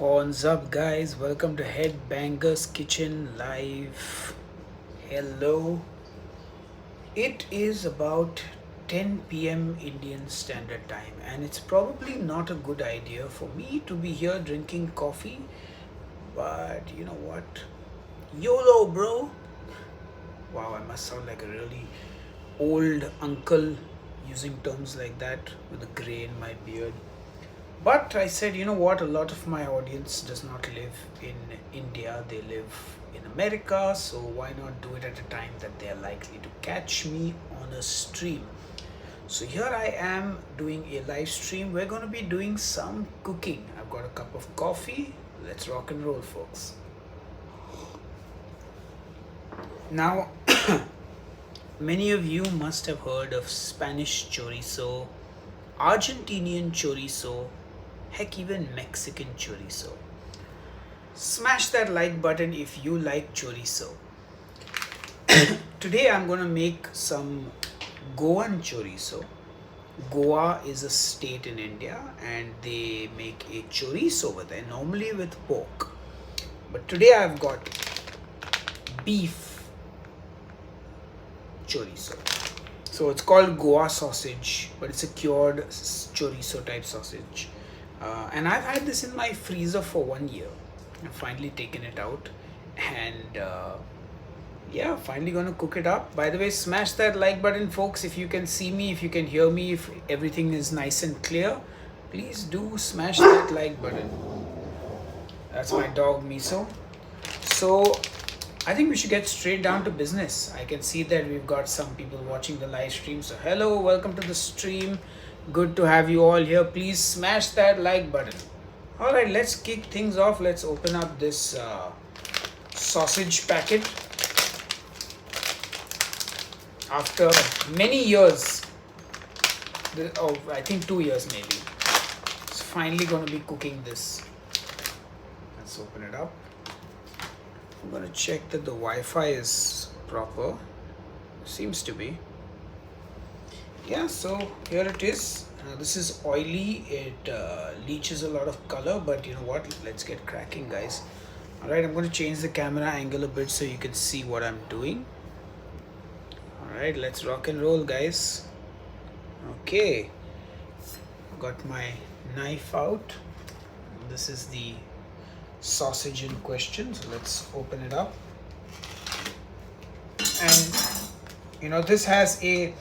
Horns up, guys. Welcome to Headbangers Kitchen Live. Hello. It is about 10 p.m. Indian Standard Time, and it's probably not a good idea for me to be here drinking coffee. But you know what? YOLO, bro. Wow, I must sound like a really old uncle using terms like that with a gray in my beard. But I said, you know what? A lot of my audience does not live in India, they live in America, so why not do it at a time that they are likely to catch me on a stream? So here I am doing a live stream. We're going to be doing some cooking. I've got a cup of coffee. Let's rock and roll, folks. Now, many of you must have heard of Spanish chorizo, Argentinian chorizo, heck, even Mexican chorizo. Smash that like button if you like chorizo. Today I'm going to make some Goan chorizo. Goa is a state in India and they make a chorizo over there, normally with pork. But today I've got beef chorizo. So it's called Goa sausage, but it's a cured chorizo type sausage. And I've had this in my freezer for 1 year. I've finally taken it out and yeah, finally gonna cook it up. By the way, smash that like button, folks. If you can see me, if you can hear me, if everything is nice and clear, please do smash that like button. That's my dog Miso. So I think we should get straight down to business. I can see that we've got some people watching the live stream. So hello, welcome to the stream. Good to have you all here. Please smash that like button. All right, let's kick things off. Let's open up this sausage packet. After many years, I think 2 years maybe, it's finally going to be cooking this. Let's open it up. I'm going to check that the Wi-Fi is proper. Seems to be. Yeah, so here it is. This is oily. It leaches a lot of color, but you know what? Let's get cracking, guys. All right, I'm going to change the camera angle a bit so you can see what I'm doing. All right, let's rock and roll, guys. Okay, got my knife out. This is the sausage in question, so let's open it up. And you know, this has a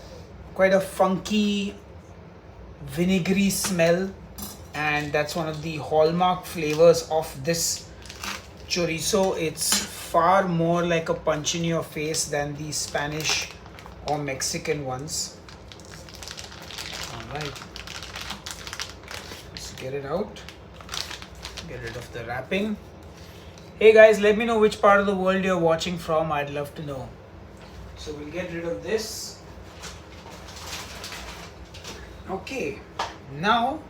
quite a funky vinegary smell, and that's one of the hallmark flavors of this chorizo. It's far more like a punch in your face than the Spanish or Mexican ones. All right, let's get it out. Get rid of the wrapping. Hey guys, let me know which part of the world you're watching from. I'd love to know. So we'll get rid of this. Okay, now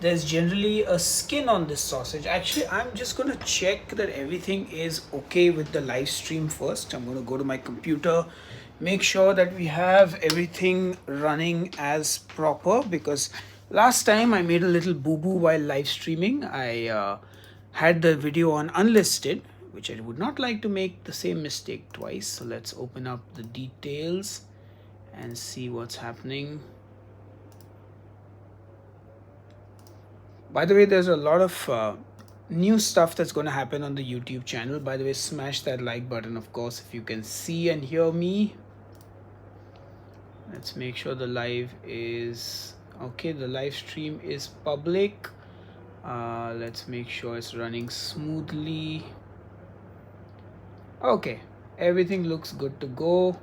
there's generally a skin on this sausage. Actually, I'm just going to check that everything is okay with the live stream first. I'm going to go to my computer, make sure that we have everything running as proper, because last time I made a little boo-boo while live streaming. I had the video on unlisted, which I would not like to make the same mistake twice. So let's open up the details and see what's happening. By the way, there's a lot of new stuff that's going to happen on the YouTube channel. By the way, smash that like button, of course, if you can see and hear me. Let's make sure the live is okay. The live stream is public. Let's make sure it's running smoothly. Okay, everything looks good to go.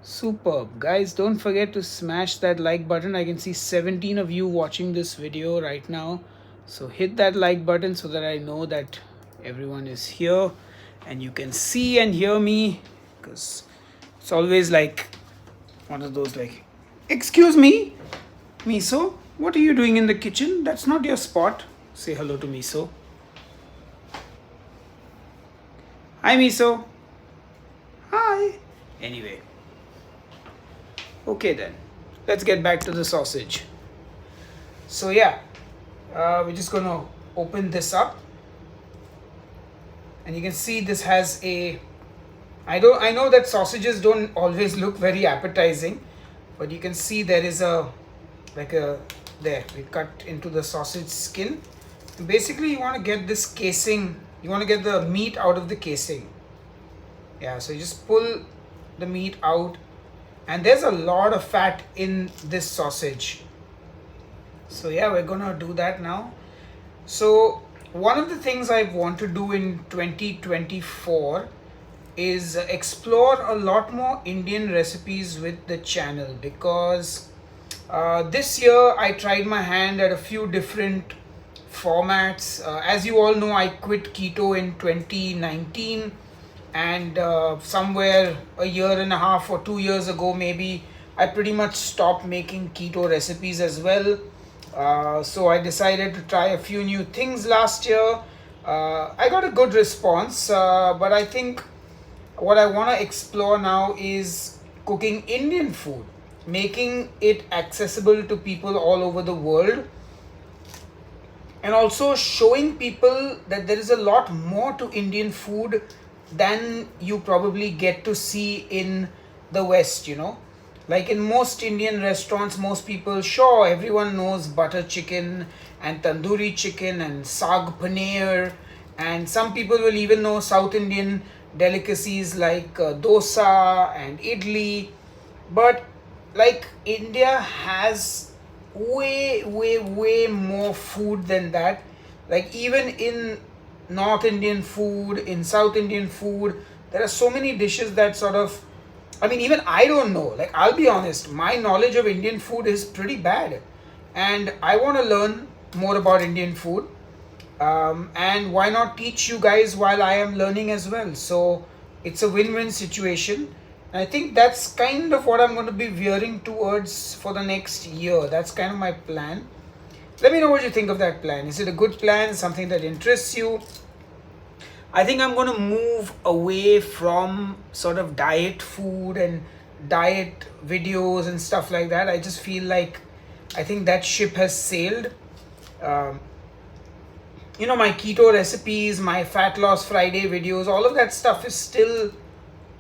Superb. Guys, don't forget to smash that like button. I can see 17 of you watching this video right now. So hit that like button so that I know that everyone is here and you can see and hear me, because it's always like one of those like, excuse me, Miso, what are you doing in the kitchen? That's not your spot. Say hello to Miso. Hi, Miso. Hi. Anyway. Okay then, let's get back to the sausage. So yeah, we're just gonna open this up And you can see this has a, I know that sausages don't always look very appetizing, but you can see there is a, like a, there we cut into the sausage skin. And basically you want to get this casing, you want to get the meat out of the casing. Yeah, so you just pull the meat out, and there's a lot of fat in this sausage. So yeah, we're gonna do that now. So one of the things I want to do in 2024 is explore a lot more Indian recipes with the channel, because this year I tried my hand at a few different formats. As you all know, I quit keto in 2019, and somewhere a year and a half or 2 years ago maybe, I pretty much stopped making keto recipes as well. So I decided to try a few new things last year. I got a good response, but I think what I want to explore now is cooking Indian food, making it accessible to people all over the world, and also showing people that there is a lot more to Indian food than you probably get to see in the West, you know. Like in most Indian restaurants, most people, sure, everyone knows butter chicken and tandoori chicken and saag paneer, and some people will even know South Indian delicacies like dosa and idli. But like India has way more food than that. Like even in North Indian food, in South Indian food, there are so many dishes that sort of, I mean, even I don't know. Like, I'll be honest, my knowledge of Indian food is pretty bad. And I want to learn more about Indian food. And why not teach you guys while I am learning as well? So, it's a win-win situation. And I think that's kind of what I'm going to be veering towards for the next year. That's kind of my plan. Let me know what you think of that plan. Is it a good plan? Something that interests you? I think I'm going to move away from sort of diet food and diet videos and stuff like that. I just feel like I think that ship has sailed. You know, my keto recipes, my Fat Loss Friday videos, all of that stuff is still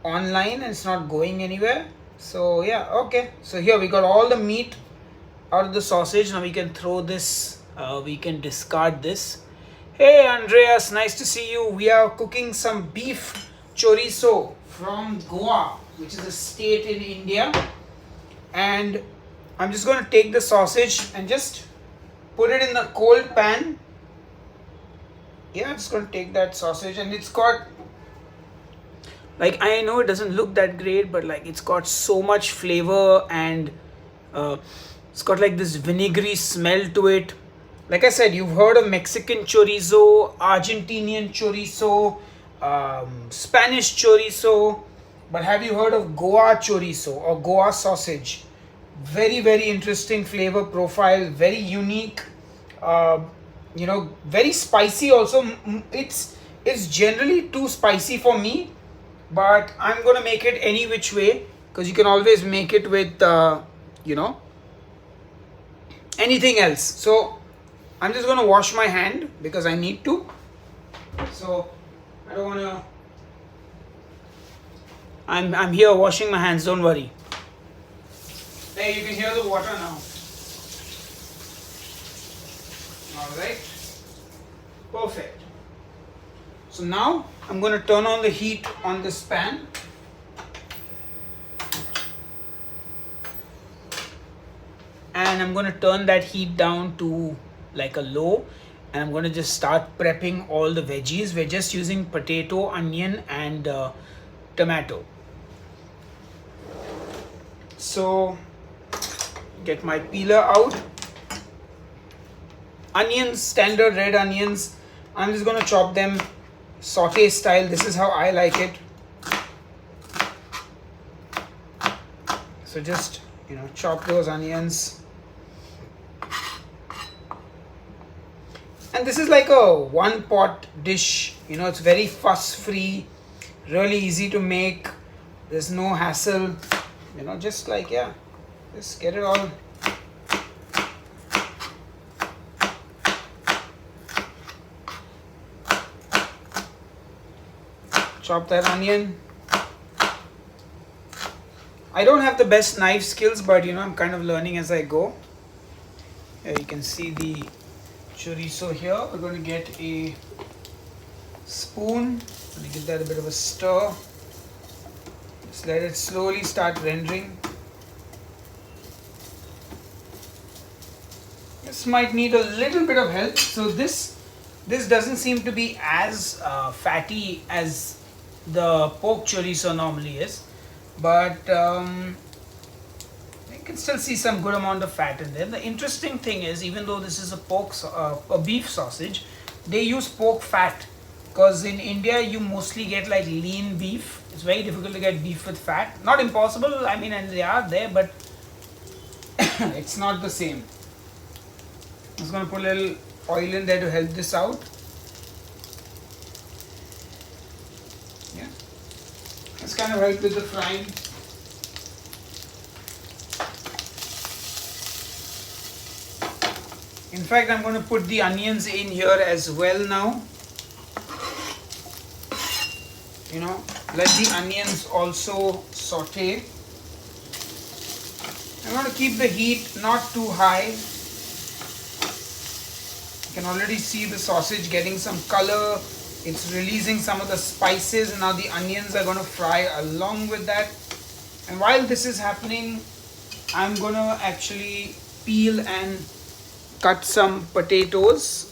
online and it's not going anywhere. So yeah, okay. So here we got all the meat out of the sausage. Now we can throw this, we can discard this. Hey Andreas, nice to see you. We are cooking some beef chorizo from Goa, which is a state in India. And I'm just going to take the sausage and just put it in the cold pan. Yeah, I'm just going to take that sausage, and it's got, like, I know it doesn't look that great, but like it's got so much flavor, and it's got like this vinegary smell to it. Like I said, you've heard of Mexican chorizo, Argentinian chorizo, Spanish chorizo, but have you heard of Goa chorizo or Goa sausage? Very interesting flavor profile, very unique, you know, very spicy also. It's generally too spicy for me, but I'm going to make it any which way, because you can always make it with, you know, anything else. So I'm just going to wash my hand because I need to. So I don't want to. I'm here washing my hands. Don't worry. There, you can hear the water now. All right. Perfect. So now I'm going to turn on the heat on this pan. And I'm going to turn that heat down to like a low, and I'm going to just start prepping all the veggies. We're just using potato, onion and tomato. So get my peeler out. Onions, standard red onions, I'm just going to chop them saute style. This is how I like it. So just, you know, chop those onions. And this is like a one pot dish, you know, it's very fuss free, really easy to make. There's no hassle, you know, just like, yeah, just get it all. Chop that onion. I don't have the best knife skills, but I'm kind of learning as I go. Here you can see the chorizo here. We're going to get a spoon. Let me give that a bit of a stir. Just let it slowly start rendering. This might need a little bit of help. So this doesn't seem to be as fatty as the pork chorizo normally is, but you can still see some good amount of fat in there. The interesting thing is, even though this is a beef sausage, they use pork fat, because in India you mostly get like lean beef. It's very difficult to get beef with fat. Not impossible, I mean, and they are there, but it's not the same. I'm just going to put a little oil in there to help this out. Yeah, it's kind of help with the frying. In fact, I'm going to put the onions in here as well now. Let the onions also saute. I'm going to keep the heat not too high. You can already see the sausage getting some color. It's releasing some of the spices, and now the onions are going to fry along with that. And while this is happening, I'm going to actually peel and cut some potatoes.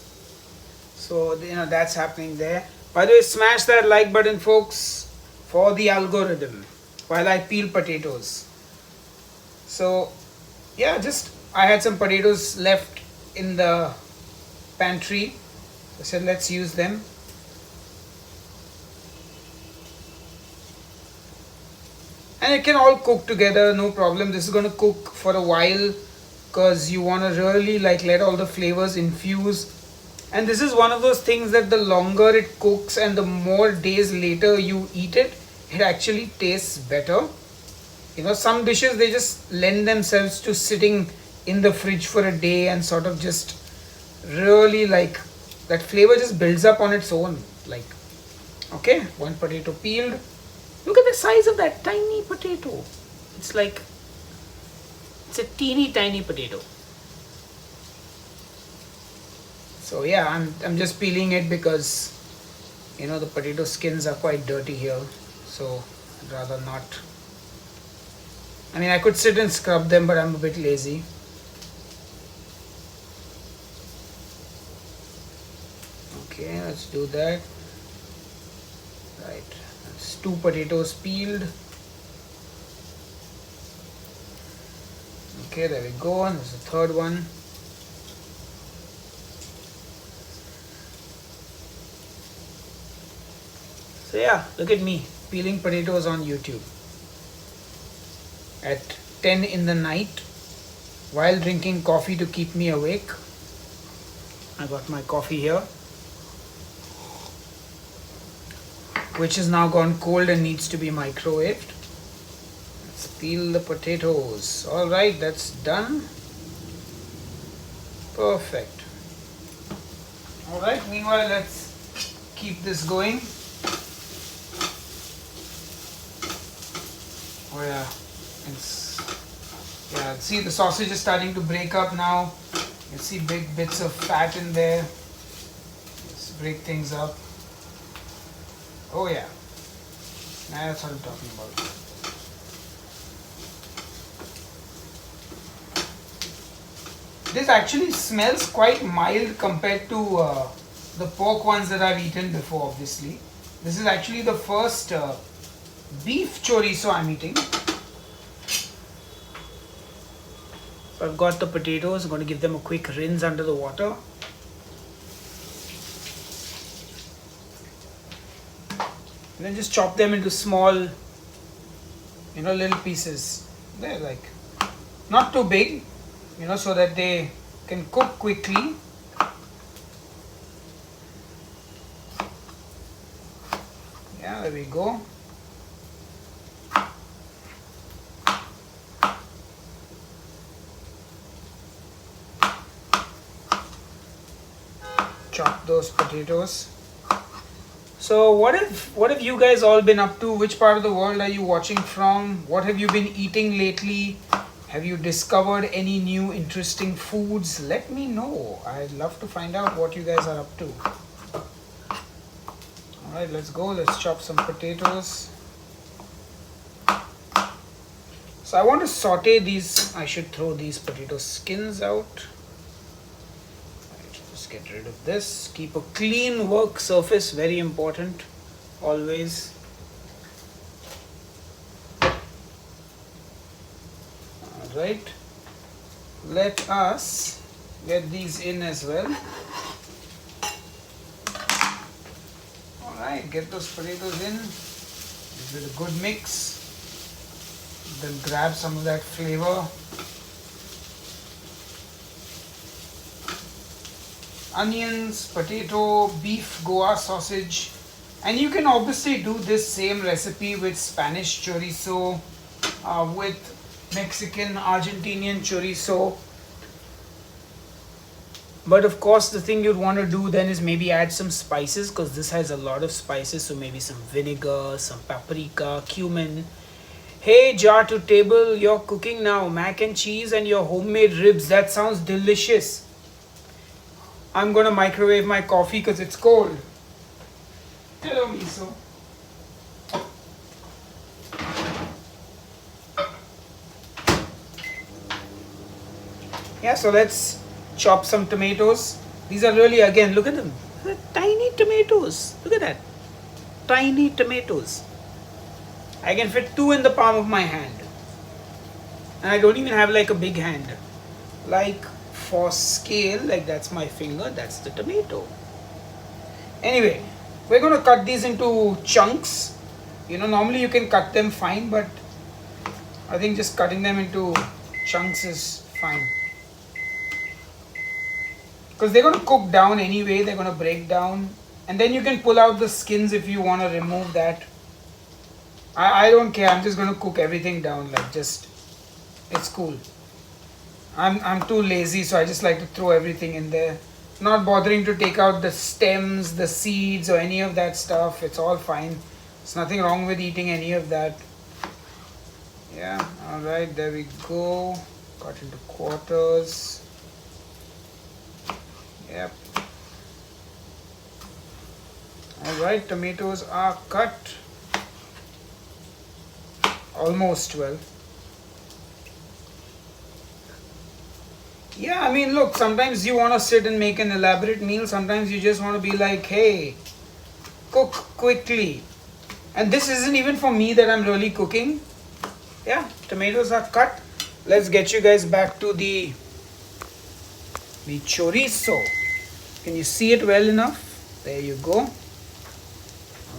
So that's happening there. By the way, smash that like button, folks, for the algorithm while I peel potatoes. So yeah, I had some potatoes left in the pantry. I said let's use them. And it can all cook together, no problem. This is going to cook for a while, because you want to really let all the flavors infuse. And this is one of those things that the longer it cooks and the more days later you eat it, it actually tastes better. Some dishes, they just lend themselves to sitting in the fridge for a day and sort of just really that flavor just builds up on its own. Okay, one potato peeled. Look at the size of that tiny potato. It's a teeny tiny potato. So yeah, I'm just peeling it because the potato skins are quite dirty here, so I'd rather not. I mean, I could sit and scrub them, but I'm a bit lazy. Okay, let's do that. Right, that's 2 potatoes peeled. Okay, there we go, and there's the third one. So yeah, look at me peeling potatoes on YouTube at 10 in the night while drinking coffee to keep me awake. I got my coffee here, which is now gone cold and needs to be microwaved. Let's peel the potatoes. Alright, that's done. Perfect. Alright, meanwhile let's keep this going. Oh yeah, see the sausage is starting to break up now. You see big bits of fat in there. Let's break things up. Oh yeah, that's what I'm talking about. This actually smells quite mild compared to the pork ones that I've eaten before, obviously. This is actually the first beef chorizo I'm eating. So I've got the potatoes. I'm going to give them a quick rinse under the water. And then just chop them into small, little pieces. They're not too big, so that they can cook quickly. Yeah, there we go. Chop those potatoes So what have you guys all been up to? Which part of the world are you watching from? What have you been eating lately? Have you discovered any new interesting foods? Let me know. I'd love to find out what you guys are up to. Alright, let's go. Let's chop some potatoes. So I want to saute these. I should throw these potato skins out. Just get rid of this. Keep a clean work surface, very important, always. Alright, let us get these in as well. Alright, get those potatoes in. Give it a good mix. Then grab some of that flavor. Onions, potato, beef Goa sausage, and you can obviously do this same recipe with Spanish chorizo, with Mexican, Argentinian chorizo. But of course, the thing you'd want to do then is maybe add some spices, because this has a lot of spices. So maybe some vinegar, some paprika, cumin. Hey, jar to table, you're cooking now. Mac and cheese and your homemade ribs. That sounds delicious. I'm gonna microwave my coffee because it's cold. Hello, Miso. Yeah, so let's chop some tomatoes. These are really, again, look at them. They're tiny tomatoes. Look at that. Tiny tomatoes. I can fit 2 in the palm of my hand. And I don't even have like a big hand. Like, for scale, like that's my finger, that's the tomato. Anyway, we're going to cut these into chunks. You know, normally you can cut them fine, but I think just cutting them into chunks is fine. Because they're going to cook down anyway, they're going to break down. And then you can pull out the skins if you want to remove that. I don't care, I'm just going to cook everything down, like just, it's cool. I'm too lazy, so I just like to throw everything in there. Not bothering to take out the stems, the seeds or any of that stuff. It's all fine. There's nothing wrong with eating any of that. Yeah, alright, there we go. Cut into quarters. Yep. Alright, tomatoes are cut. Almost well. Yeah, I mean, look, sometimes you want to sit and make an elaborate meal. Sometimes you just want to be like, hey, cook quickly. And this isn't even for me that I'm really cooking. Yeah, tomatoes are cut. Let's get you guys back to the chorizo. Can you see it well enough? There you go.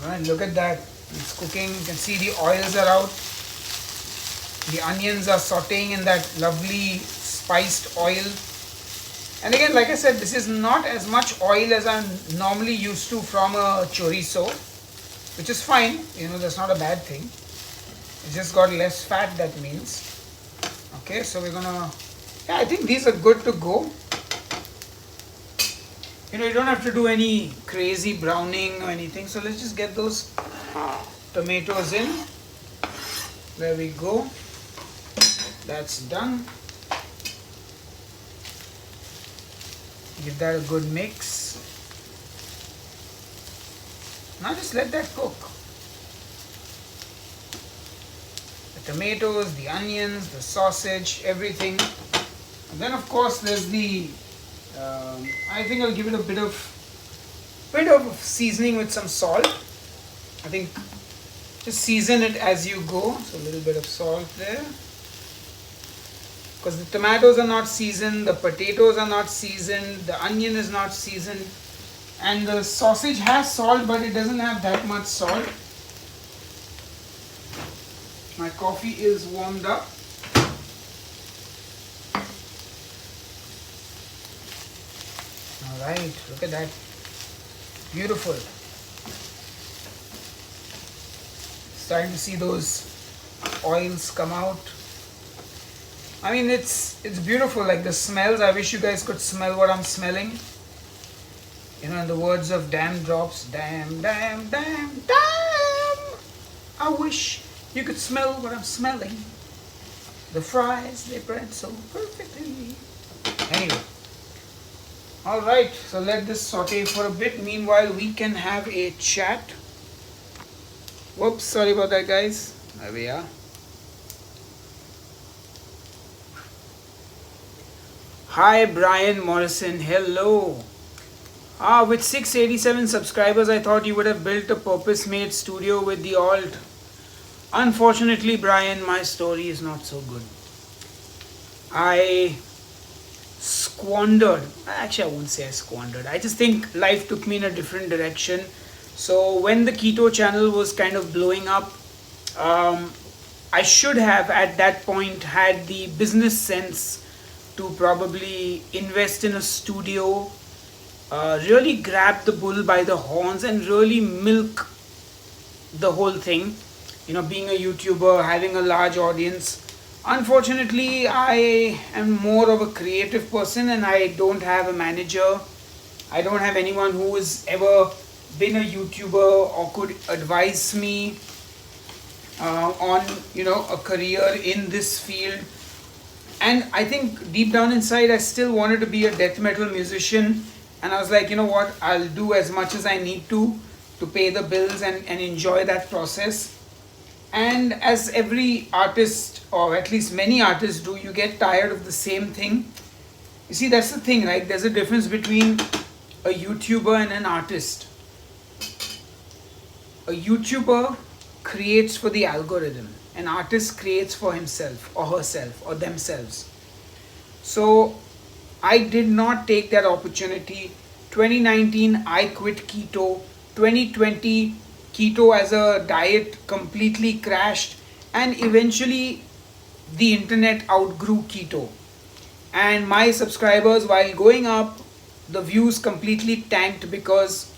Alright, look at that. It's cooking. You can see the oils are out. The onions are sauteing in that lovely spiced oil. And again, like I said, this is not as much oil as I'm normally used to from a chorizo, which is fine. You know, that's not a bad thing. It's just got less fat, that means. Okay, so we're gonna, yeah, I think these are good to go. You know, you don't have to do any crazy browning or anything. So let's just get those tomatoes in. There we go. That's done. Give that a good mix. Now just let that cook. The tomatoes, the onions, the sausage, everything. And then of course there's the, I think I'll give it a bit of seasoning with some salt. I think just season it as you go. So a little bit of salt there. Because the tomatoes are not seasoned, the potatoes are not seasoned, the onion is not seasoned, and the sausage has salt, but it doesn't have that much salt. My coffee is warmed up. Alright, look at that. Beautiful. Starting to see those oils come out. I mean, it's beautiful, like the smells. I wish you guys could smell what I'm smelling. In the words of Damn Drops, damn, damn, damn, damn. I wish you could smell what I'm smelling. The fries, they bread so perfectly. Anyway. Alright, so let this saute for a bit. Meanwhile, we can have a chat. Whoops, sorry about that, guys. There we are. Hi, Brian Morrison. Hello. With 687 subscribers, I thought you would have built a purpose-made studio with the alt. Unfortunately, Brian, my story is not so good. I squandered. Actually, I won't say I squandered. I just think life took me in a different direction. So when the keto channel was kind of blowing up, I should have at that point had the business sense to probably invest in a studio, really grab the bull by the horns and really milk the whole thing. Being a YouTuber, having a large audience. Unfortunately, I am more of a creative person and I don't have a manager. I don't have anyone who has ever been a YouTuber or could advise me on a career in this field. And I think deep down inside I still wanted to be a death metal musician, and I was like, you know what, I'll do as much as I need to pay the bills and enjoy that process. And as every artist, or at least many artists do, you get tired of the same thing. You see, that's the thing, right? There's a difference between a YouTuber and an artist. A YouTuber creates for the algorithm. An artist creates for himself or herself or themselves. So I did not take that opportunity. 2019, I quit keto. 2020, keto as a diet completely crashed, and eventually the internet outgrew keto. And my subscribers, while going up, the views completely tanked because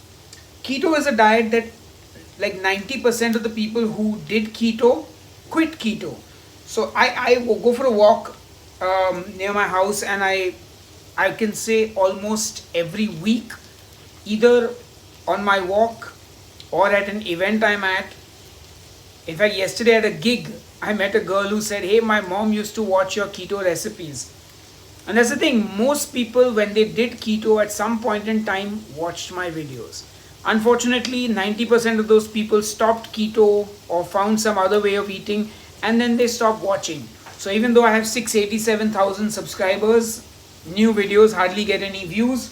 keto is a diet that like 90% of the people who did keto quit keto. So I go for a walk near my house, and I can say almost every week, either on my walk or at an event I'm at. In fact, yesterday at a gig, I met a girl who said, hey, my mom used to watch your keto recipes. And that's the thing, most people when they did keto at some point in time watched my videos. Unfortunately, 90% of those people stopped keto or found some other way of eating, and then they stopped watching. So even though I have 687,000 subscribers, new videos hardly get any views.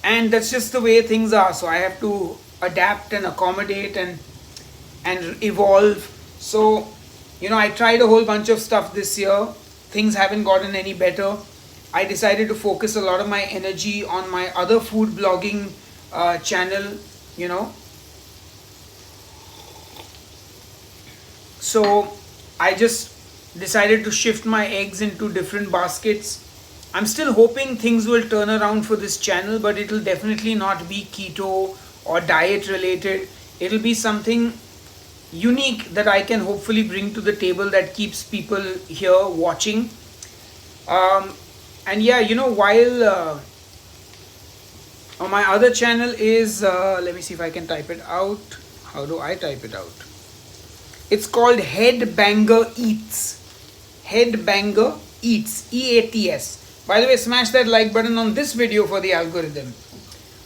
And that's just the way things are. So I have to adapt and accommodate and evolve. So, I tried a whole bunch of stuff this year. Things haven't gotten any better. I decided to focus a lot of my energy on my other food blogging channel, So I just decided to shift my eggs into different baskets. I'm still hoping things will turn around for this channel, but it'll definitely not be keto or diet related. It'll be something unique that I can hopefully bring to the table that keeps people here watching. And yeah, while on my other channel is, let me see if I can type it out. How do I type it out? It's called Headbanger Eats. Headbanger Eats, EATS. By the way, smash that like button on this video for the algorithm.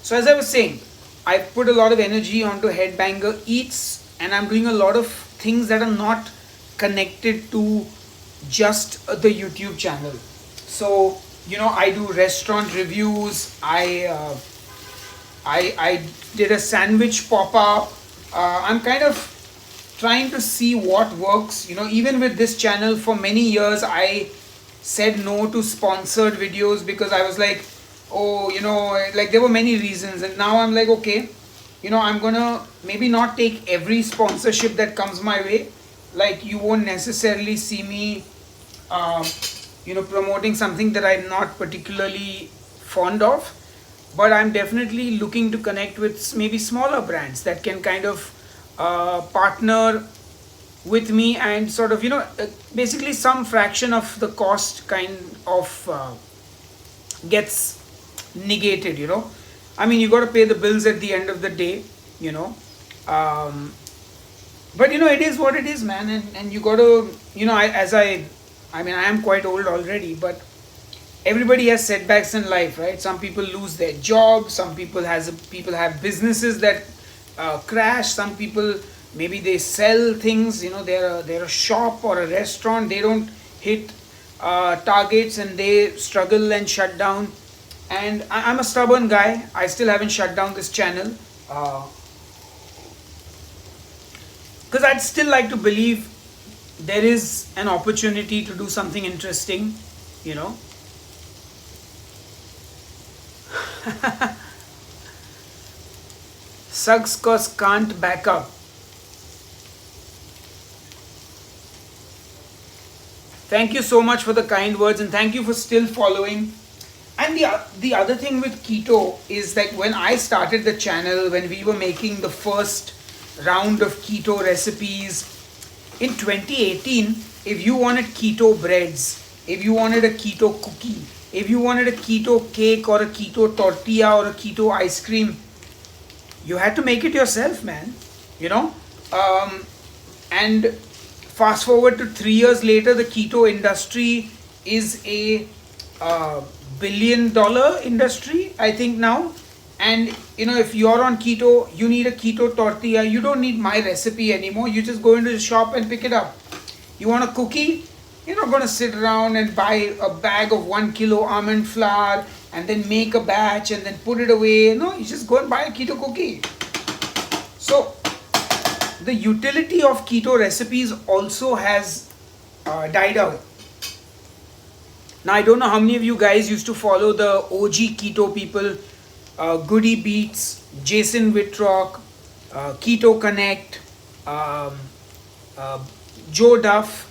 So as I was saying, I put a lot of energy onto Headbanger Eats, and I'm doing a lot of things that are not connected to just the YouTube channel. So, I do restaurant reviews. I did a sandwich pop-up. I'm kind of trying to see what works. Even with this channel, for many years, I said no to sponsored videos because I was like, like there were many reasons. And now I'm like, okay, I'm gonna maybe not take every sponsorship that comes my way. Like, you won't necessarily see me, promoting something that I'm not particularly fond of. But I'm definitely looking to connect with maybe smaller brands that can kind of partner with me and sort of, basically some fraction of the cost kind of gets negated, I mean, you got to pay the bills at the end of the day, you know. Um, but it is what it is, man, and you got to, I mean, I am quite old already, but everybody has setbacks in life, right? Some people lose their job, some people have businesses that crash, some people maybe they sell things, they're a shop or a restaurant, they don't hit targets and they struggle and shut down. And I'm a stubborn guy. I still haven't shut down this channel because I'd still like to believe there is an opportunity to do something interesting, you know. Sucks cause can't back up. Thank you so much for the kind words, and thank you for still following. And the other thing with keto is that when I started the channel, when we were making the first round of keto recipes in 2018, if you wanted keto breads, if you wanted a keto cookie, if you wanted a keto cake or a keto tortilla or a keto ice cream, you had to make it yourself, man. You know? And fast forward to 3 years later, the keto industry is a billion-dollar industry, I think now. And if you're on keto, you need a keto tortilla. You don't need my recipe anymore. You just go into the shop and pick it up. You want a cookie? You're not going to sit around and buy a bag of 1 kilo almond flour and then make a batch and then put it away. No, you just go and buy a keto cookie. So the utility of keto recipes also has died out. Now, I don't know how many of you guys used to follow the OG keto people, Goody Beats, Jason Whitrock, Keto Connect, Joe Duff,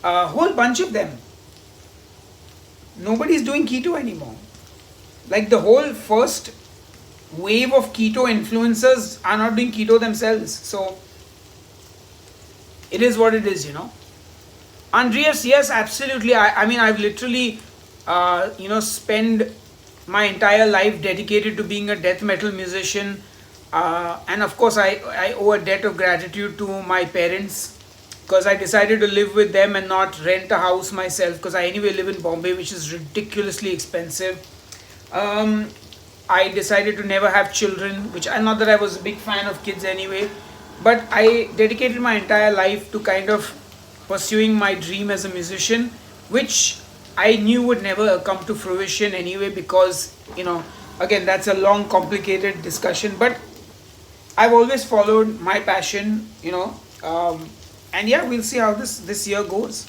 a whole bunch of them. Nobody's doing keto anymore. Like the whole first wave of keto influencers are not doing keto themselves. So it is what it is, Andreas, yes, absolutely. I mean, I've literally, spent my entire life dedicated to being a death metal musician. And of course, I owe a debt of gratitude to my parents because I decided to live with them and not rent a house myself because I anyway live in Bombay, which is ridiculously expensive. I decided to never have children, which not that I was a big fan of kids anyway, but I dedicated my entire life to kind of pursuing my dream as a musician, which I knew would never come to fruition anyway because, again, that's a long, complicated discussion, but I've always followed my passion, and yeah, we'll see how this year goes.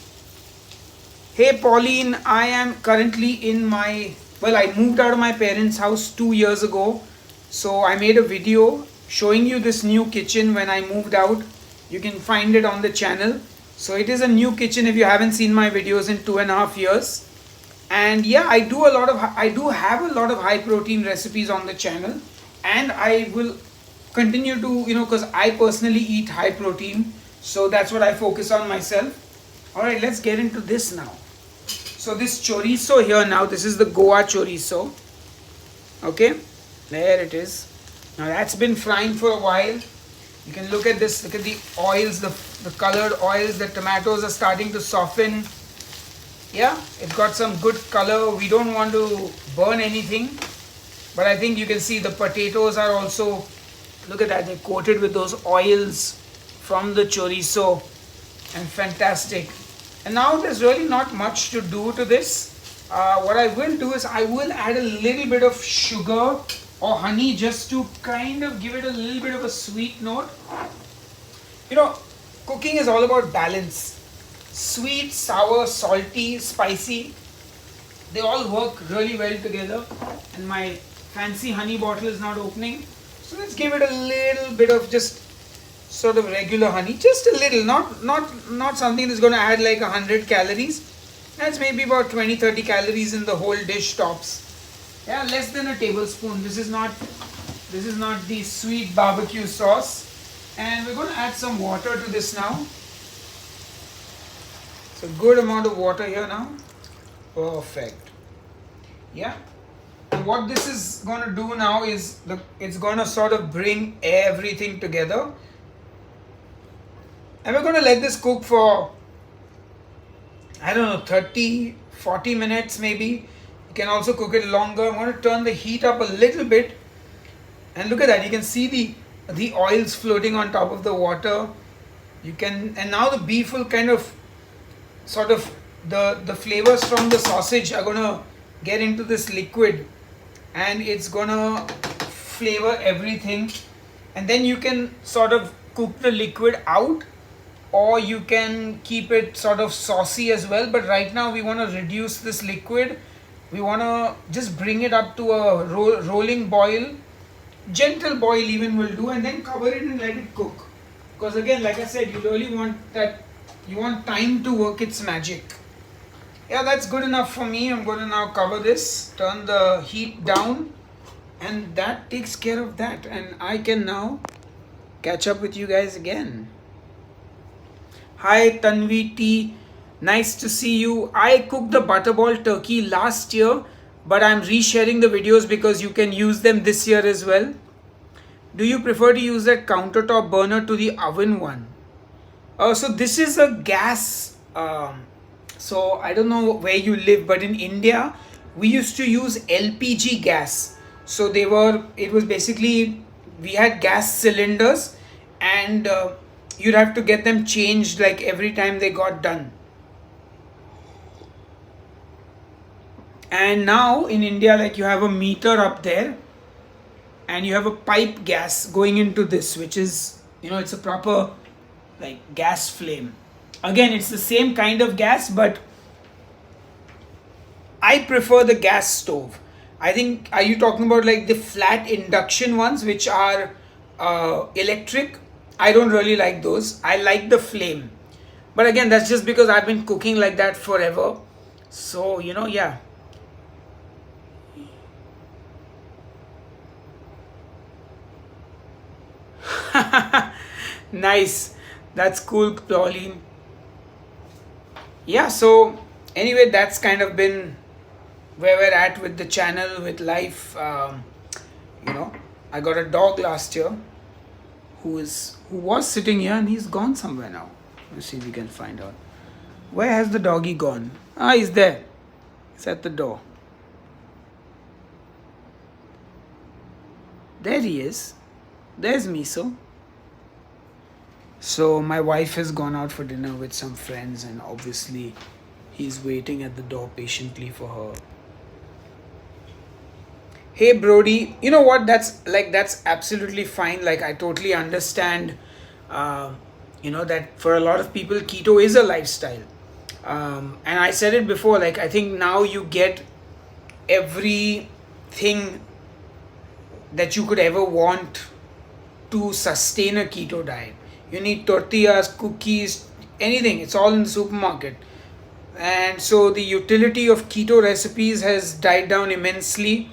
Hey Pauline, I am currently I moved out of my parents' house 2 years ago, so I made a video showing you this new kitchen when I moved out. You can find it on the channel. So it is a new kitchen if you haven't seen my videos in 2.5 years. And yeah, I do have a lot of high protein recipes on the channel, and I will continue to, because I personally eat high protein, so that's what I focus on myself. All right, let's get into this now. So this chorizo here now, this is the Goa chorizo. Okay, there it is. Now that's been frying for a while. You can look at this, look at the oils, the colored oils, the tomatoes are starting to soften. Yeah, it got some good color. We don't want to burn anything, but I think you can see the potatoes are also, look at that, they're coated with those oils from the chorizo, and fantastic. And now there's really not much to do to this. What I will do is I will add a little bit of sugar or honey just to kind of give it a little bit of a sweet note. Cooking is all about balance. Sweet, sour, salty, spicy, they all work really well together. And my fancy honey bottle is not opening. So let's give it a little bit of just sort of regular honey, just a little, not something that's going to add like 100 calories. That's maybe about 20-30 calories in the whole dish tops. Yeah, less than a tablespoon. This is not the sweet barbecue sauce. And we're going to add some water to this now. It's a good amount of water here now. Perfect. Yeah. what this is going to do now is it's going to sort of bring everything together, and we're going to let this cook for, I don't know, 30-40 minutes maybe. You can also cook it longer. I'm going to turn the heat up a little bit, and look at that, you can see the oils floating on top of the water. You can, and now the beef will kind of sort of, the flavors from the sausage are going to get into this liquid, and it's going to flavor everything. And then you can sort of cook the liquid out, or you can keep it sort of saucy as well. But right now we want to reduce this liquid. We want to just bring it up to a rolling boil. Gentle boil even will do, and then cover it and let it cook. Because again, like I said, you really want that, you want time to work its magic. Yeah, that's good enough for me. I'm going to now cover this, turn the heat down, and that takes care of that. And I can now catch up with you guys again. Hi Tanvi T, nice to see you. I cooked the butterball turkey last year, but I'm resharing the videos because you can use them this year as well. Do you prefer to use that countertop burner to the oven one? So this is a gas. So I don't know where you live, but in India, we used to use LPG gas. So it was basically, we had gas cylinders, and you'd have to get them changed like every time they got done. And now in India, like, you have a meter up there, and you have a pipe gas going into this, which is, it's a proper like gas flame. Again, it's the same kind of gas, but I prefer the gas stove. I think, are you talking about like the flat induction ones, which are electric? I don't really like those. I like the flame. But again, that's just because I've been cooking like that forever. So, yeah. Nice. That's cool, Pauline. Yeah, so anyway, that's kind of been where we're at with the channel, with life. I got a dog last year who was sitting here, and he's gone somewhere now. Let's see if we can find out. Where has the doggy gone? He's there. He's at the door. There he is. There's Miso. So my wife has gone out for dinner with some friends, and obviously he's waiting at the door patiently for her. Hey Brody, you know what? That's absolutely fine. Like, I totally understand. That for a lot of people, keto is a lifestyle. And I said it before. Like, I think now you get everything that you could ever want to sustain a keto diet. You need tortillas, cookies, anything. It's all in the supermarket. And so the utility of keto recipes has died down immensely.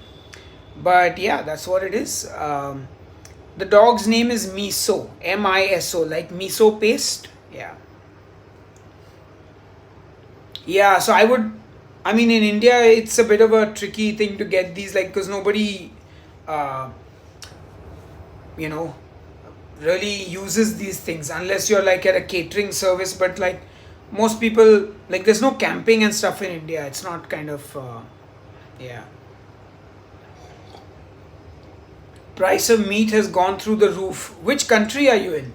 But yeah, that's what it is. The dog's name is Miso, M-I-S-O, like miso paste. Yeah. Yeah, so in India, it's a bit of a tricky thing to get these, like, because nobody, really uses these things unless you're like at a catering service. But like most people, like, there's no camping and stuff in India. It's not kind of, yeah. Price of meat has gone through the roof. Which country are you in?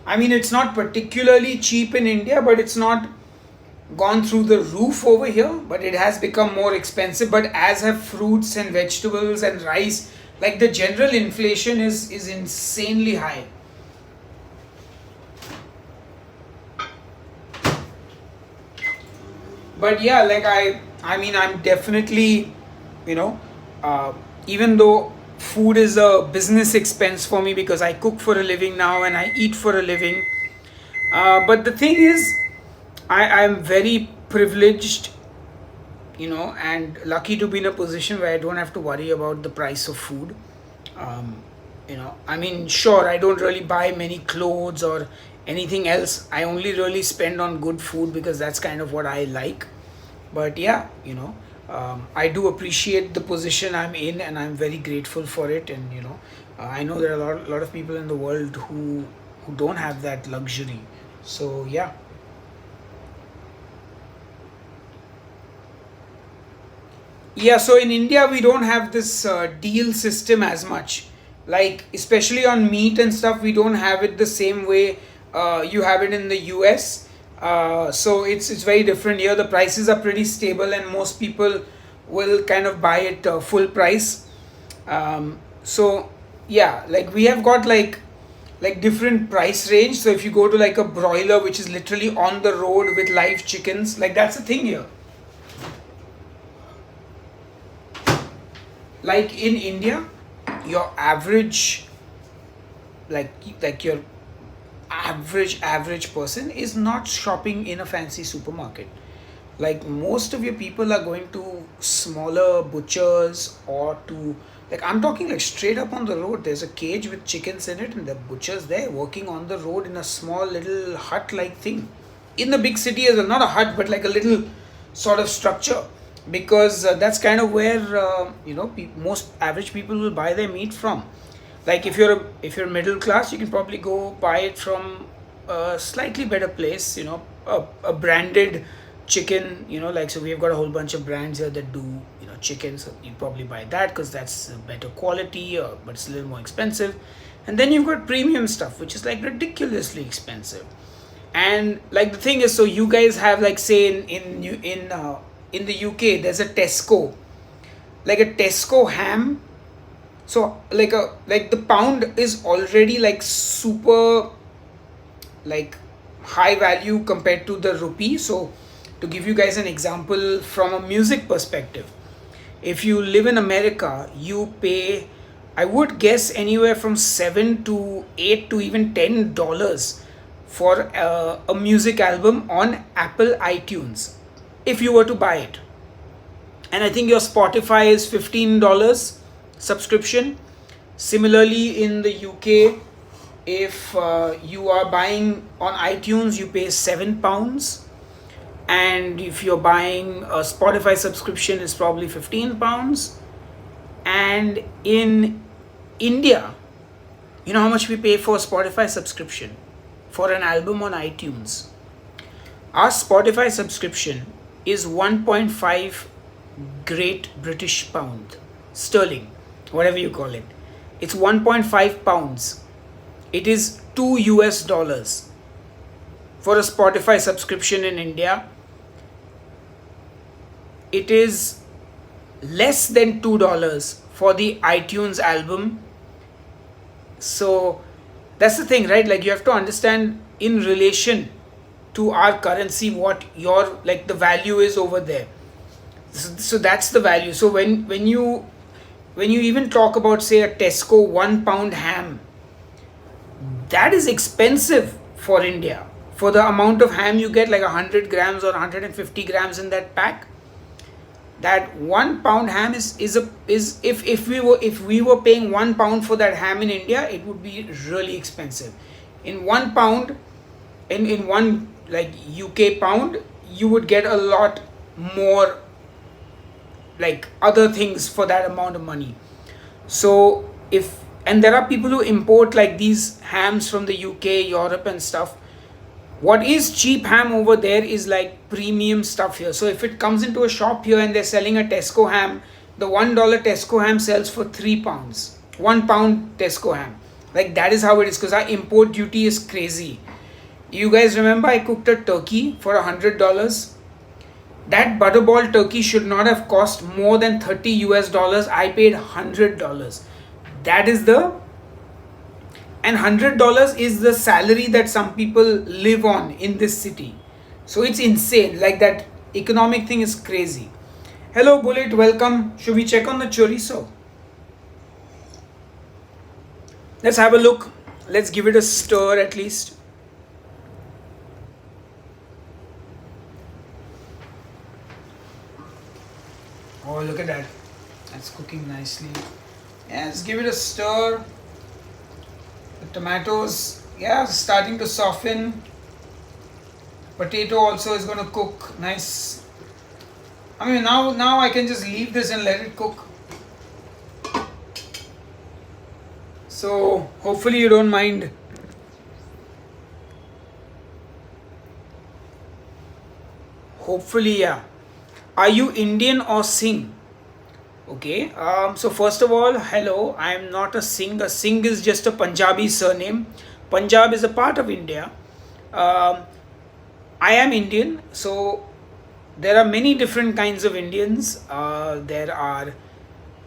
It's not particularly cheap in India, but it's not gone through the roof over here. But it has become more expensive. But as have fruits and vegetables and rice. Like, the general inflation is insanely high. But yeah, like I'm definitely, even though food is a business expense for me because I cook for a living now and I eat for a living. But the thing is, I'm very privileged, and lucky to be in a position where I don't have to worry about the price of food. Sure, I don't really buy many clothes or anything else. I only really spend on good food because that's kind of what I like. But yeah, I do appreciate the position I'm in, and I'm very grateful for it. And I know there are a lot of people in the world who don't have that luxury. So yeah. Yeah, so in India we don't have this deal system as much. Like especially on meat and stuff, we don't have it the same way you have it in the US. So it's very different here. The prices are pretty stable, and most people will kind of buy it full price. So yeah, like we have got like different price range. So if you go to like a broiler, which is literally on the road with live chickens, like that's the thing here. Like in India, your average, like your average person is not shopping in a fancy supermarket. Like most of your people are going to smaller butchers, or to, like, I'm talking like straight up on the road. There's a cage with chickens in it, and the butchers there working on the road in a small little hut like thing. In the big city as well, not a hut, but like a little sort of structure, because that's kind of where most average people will buy their meat from. Like if you're middle class, you can probably go buy it from a slightly better place, a branded chicken, like, so we've got a whole bunch of brands here that do chicken. So you probably buy that because that's better quality, but it's a little more expensive. And then you've got premium stuff, which is like ridiculously expensive. And like the thing is, so you guys have, like, say in the UK, there's a Tesco, like a Tesco ham. So like the pound is already like super, like, high value compared to the rupee. So to give you guys an example from a music perspective, if you live in America, you pay, I would guess, anywhere from 7 to 8 to even $10 for a music album on Apple iTunes if you were to buy it. And I think your Spotify is $15 subscription. Similarly, in the UK, if you are buying on iTunes, you pay £7, and if you're buying a Spotify subscription, it's probably £15. And in India, you know how much we pay for a Spotify subscription for an album on iTunes? Our Spotify subscription is 1.5 Great British Pound, sterling, whatever you call it. It's 1.5 pounds. It is $2 for a Spotify subscription in India. It is less than $2 for the iTunes album. So that's the thing, right? Like, you have to understand in relation to our currency what your, like, the value is over there. So that's the value. So when you even talk about, say, a Tesco 1 pound ham, that is expensive for India. For the amount of ham you get, like 100 grams or 150 grams in that pack, that 1 pound ham is if we were paying 1 pound for that ham in India, it would be really expensive. In 1 pound, in one, like, UK pound, you would get a lot more, like, other things for that amount of money. So and there are people who import like these hams from the UK, Europe and stuff. What is cheap ham over there is like premium stuff here. So if it comes into a shop here and they're selling a Tesco ham, the $1 Tesco ham sells for £3. 1 pound Tesco ham. Like, that is how it is, because our import duty is crazy. You guys remember I cooked a turkey for $100? That butterball turkey should not have cost more than $30. I paid $100. That is and $100 is the salary that some people live on in this city. So it's insane. Like, that economic thing is crazy. Hello Bullet, welcome. Should we check on the chorizo? Let's have a look. Let's give it a stir at least. Oh, look at that. That's cooking nicely. Yeah, let's give it a stir. The tomatoes, yeah, starting to soften. Potato also is going to cook nice. I mean, now I can just leave this and let it cook. So hopefully you don't mind. Hopefully, yeah. Are you Indian or Singh? Okay. So first of all, hello. I am not a Singh. A Singh is just a Punjabi surname. Punjab is a part of India. Um, I am Indian. So there are many different kinds of Indians. There are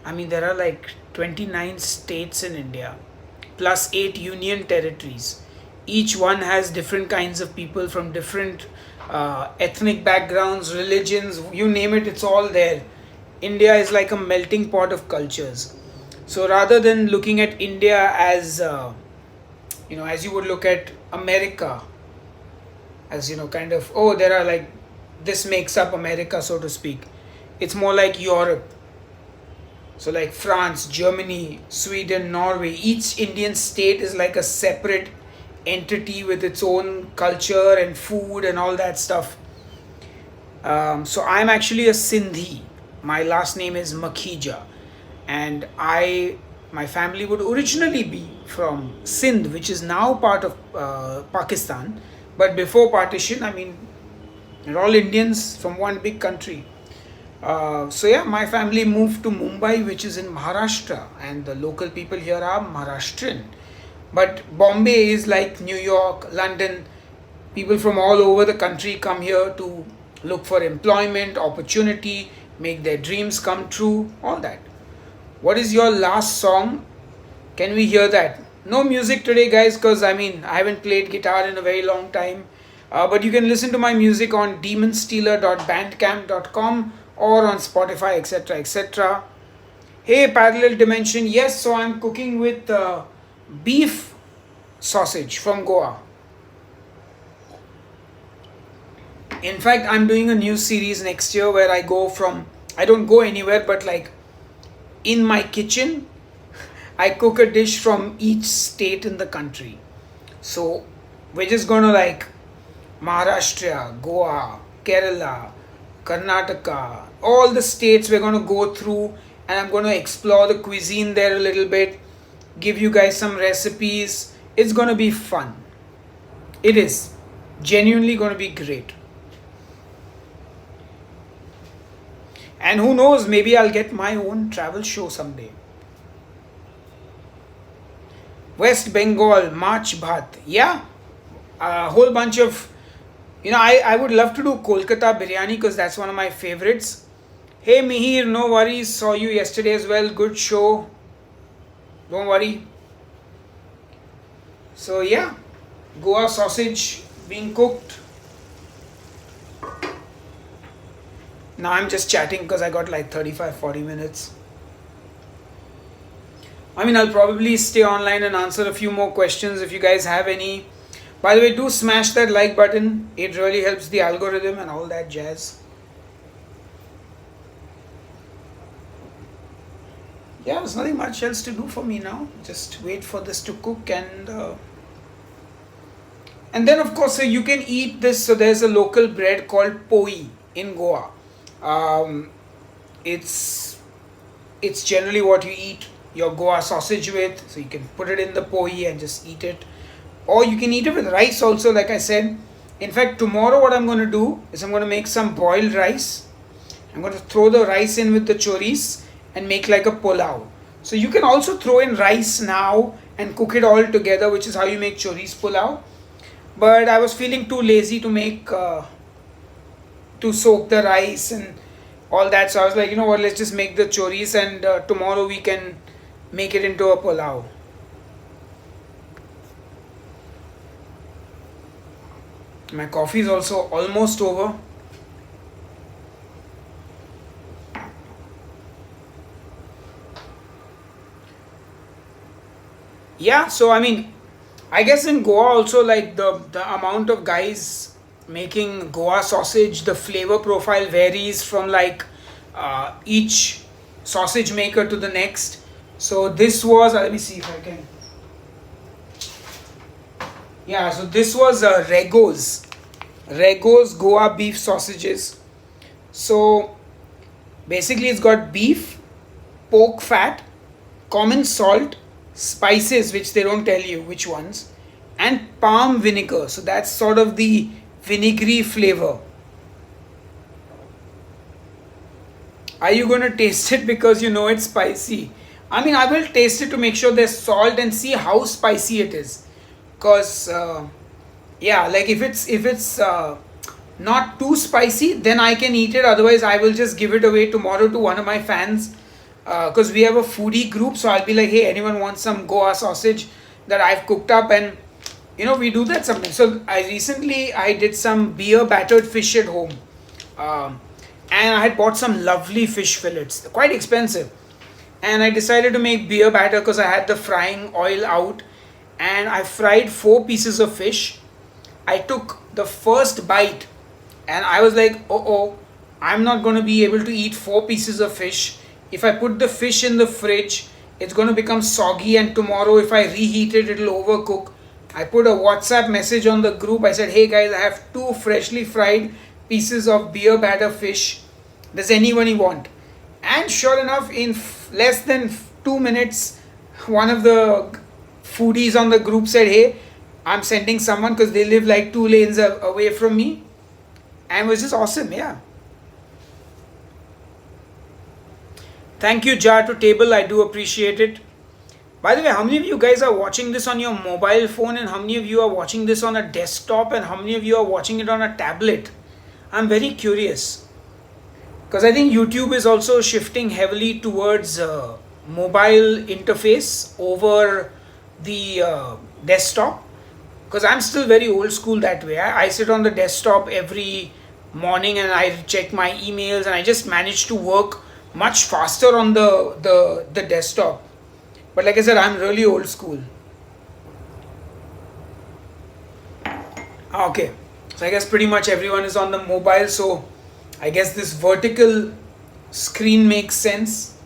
like 29 states in India, plus 8 union territories. Each one has different kinds of people from different ethnic backgrounds, religions, you name it, it's all there. India is like a melting pot of cultures. So rather than looking at India as, as you would look at America, as kind of, oh, there are like, this makes up America, so to speak. It's more like Europe. So, like France, Germany, Sweden, Norway, each Indian state is like a separate entity with its own culture and food and all that stuff. So, I'm actually a Sindhi. My last name is Makhija, and my family would originally be from Sindh, which is now part of Pakistan. But before partition, I mean, they're all Indians from one big country. So yeah, my family moved to Mumbai, which is in Maharashtra, and the local people here are Maharashtrian. But Bombay is like New York, London. People from all over the country come here to look for employment, opportunity, make their dreams come true, all that. What is your last song? Can we hear that? No music today, guys, because I haven't played guitar in a very long time. But you can listen to my music on demonstealer.bandcamp.com or on Spotify, etc. etc. Hey, parallel dimension. Yes, so I'm cooking with beef sausage from Goa. In fact, I'm doing a new series next year where I don't go anywhere, but like in my kitchen, I cook a dish from each state in the country. So we're just gonna like Maharashtra, Goa, Kerala, Karnataka, all the states we're going to go through, and I'm going to explore the cuisine there a little bit, give you guys some recipes. It's going to be fun. It is genuinely going to be great. And who knows, maybe I'll get my own travel show someday. West Bengal, March Bhat. Yeah, a whole bunch of, I would love to do Kolkata biryani because that's one of my favorites. Hey Mihir, no worries. Saw you yesterday as well. Good show. Don't worry. So yeah, Goa sausage being cooked. Now I'm just chatting because I got like 35-40 minutes. I'll probably stay online and answer a few more questions if you guys have any. By the way, do smash that like button. It really helps the algorithm and all that jazz. Yeah, there's nothing much else to do for me now. Just wait for this to cook and then of course, so you can eat this. So there's a local bread called poi in Goa. It's generally what you eat your Goa sausage with. So you can put it in the poi and just eat it. Or you can eat it with rice also, like I said. In fact, tomorrow what I'm going to do is I'm going to make some boiled rice. I'm going to throw the rice in with the chorizo and make like a pulao. So you can also throw in rice now and cook it all together, which is how you make chorizo pulao. But I was feeling too lazy to to soak the rice and all that. So I was like, you know what, let's just make the chorizo and tomorrow we can make it into a pulao. My coffee is also almost over. Yeah, so I guess in Goa also, like the amount of guys making Goa sausage, the flavor profile varies from like each sausage maker to the next. So this was, let me see if I can. Yeah, so this was Rego's Goa beef sausages. So Basically, it's got beef, pork fat, common salt, spices, which they don't tell you which ones, and palm vinegar. So that's sort of the vinegary flavor. Are you going to taste it because you know it's spicy? I mean, I will taste it to make sure there's salt and see how spicy it is. Because yeah, like if it's not too spicy, then I can eat it. Otherwise, I will just give it away tomorrow to one of my fans. Because we have a foodie group, so I'll be like, hey, anyone wants some Goa sausage that I've cooked up, and we do that sometimes. So I did some beer battered fish at home, um, and I had bought some lovely fish fillets. They're quite expensive, and I decided to make beer batter because I had the frying oil out, and I fried 4 pieces of fish. I took the first bite, and I was like, oh, I'm not going to be able to eat 4 pieces of fish. If I put the fish in the fridge, it's going to become soggy, and tomorrow, if I reheat it, it'll overcook. I put a WhatsApp message on the group. I said, hey guys, I have 2 freshly fried pieces of beer batter fish. Does anyone want? And sure enough, in less than 2 minutes, one of the foodies on the group said, hey, I'm sending someone because they live like 2 lanes away from me. And it was just awesome, yeah. Thank you, Jar to Table. I do appreciate it. By the way, how many of you guys are watching this on your mobile phone, and how many of you are watching this on a desktop, and how many of you are watching it on a tablet? I'm very curious because I think YouTube is also shifting heavily towards mobile interface over the desktop, because I'm still very old school that way. I sit on the desktop every morning and I check my emails, and I just manage to work much faster on the desktop. But like I said, I'm really old school. Okay, so I guess pretty much everyone is on the mobile, so I guess this vertical screen makes sense.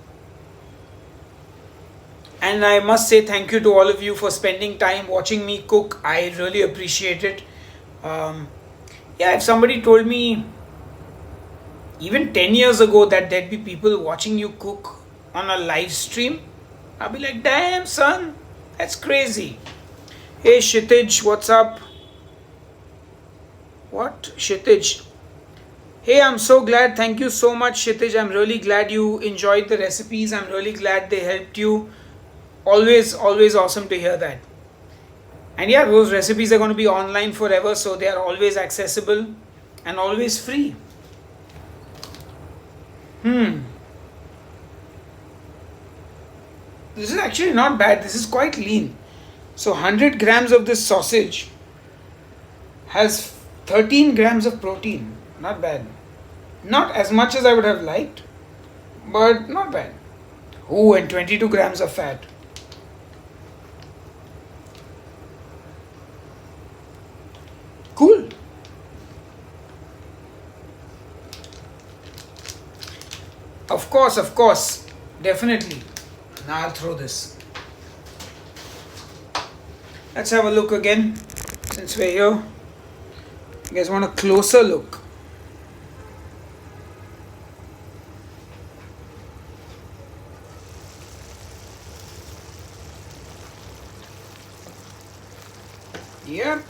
And I must say thank you to all of you for spending time watching me cook. I really appreciate it. Um, yeah, if somebody told me even 10 years ago that there'd be people watching you cook on a live stream, I'd be like, damn, son, that's crazy. Hey, Shitij, what's up? What? Shitij. Hey, I'm so glad. Thank you so much, Shitij. I'm really glad you enjoyed the recipes. I'm really glad they helped you. Always, always awesome to hear that. And yeah, those recipes are going to be online forever, so they are always accessible and always free. This is actually not bad. This is quite lean. So 100 grams of this sausage has 13 grams of protein. Not bad. Not as much as I would have liked, but not bad. Oh, and 22 grams of fat. Cool. Of course. Definitely. Now I'll throw this. Let's have a look again since we're here. You guys want a closer look? Yep.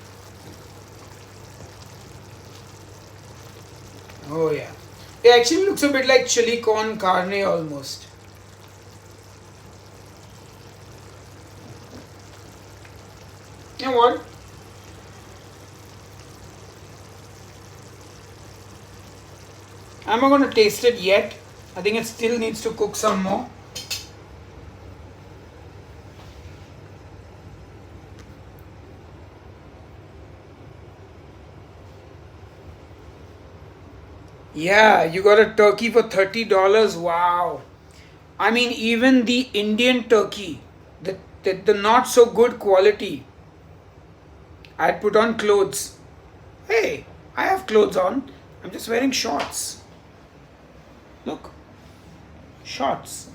Oh yeah. It actually looks a bit like chili con carne almost. You know what? I'm not going to taste it yet. I think it still needs to cook some more. Yeah, you got a turkey for $30. Wow. I mean, even the Indian turkey, the not so good quality, I'd put on clothes. Hey, I have clothes on. I'm just wearing shorts. Look. Shorts.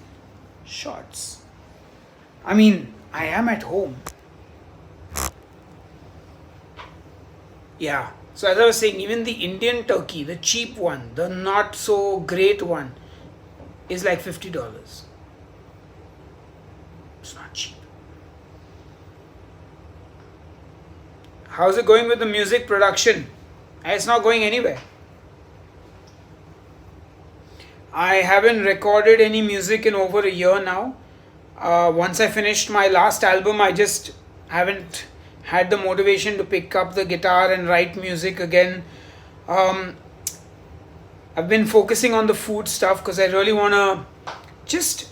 Shorts. I mean, I am at home. Yeah. So as I was saying, even the Indian turkey, the cheap one, the not so great one, is like $50. It's not cheap. How's it going with the music production? It's not going anywhere. I haven't recorded any music in over a year now. Once I finished my last album, I just haven't had the motivation to pick up the guitar and write music again. I've been focusing on the food stuff because I really want to just,